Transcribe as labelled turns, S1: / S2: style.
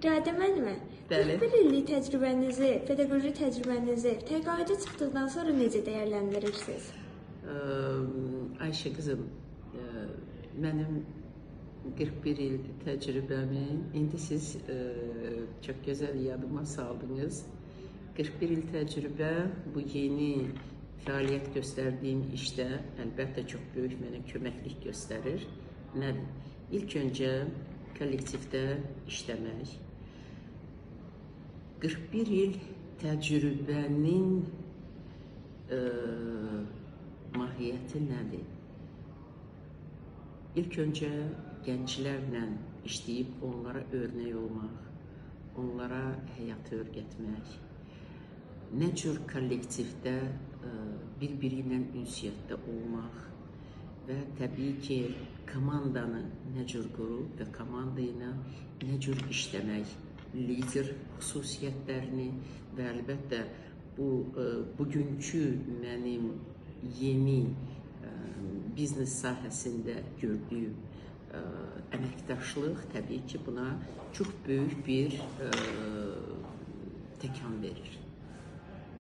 S1: Radə müəllimə,
S2: Bəli.
S1: 41 illik təcrübənizi, pedaqoji təcrübənizi təqaüdə çıxdıqdan sonra necə dəyərləndirirsiniz?
S2: Ayşə qızım, mənim 41 il təcrübəmi indi siz çox gözəl yadıma saldınız. 41 il təcrübə bu yeni fəaliyyət göstərdiyim işdə əlbəttə çox böyük mənə köməklik göstərir. Nədir? İlk öncə kollektivdə işləmək. 41 il təcrübənin mahiyyəti nədir? İlk öncə gənclərlə işləyib onlara örnək olmaq, onlara həyatı öyrətmək, nə cür kollektivdə bir-biri ilə ünsiyyətdə olmaq və təbii ki, komandanı nə cür qurub və komanda ilə nə cür işləmək, lider xüsusiyyətlərini və əlbəttə bugünkü mənim yeni biznes sahəsində gördüyüm əməkdaşlıq təbii ki, buna çox böyük bir təkan verir.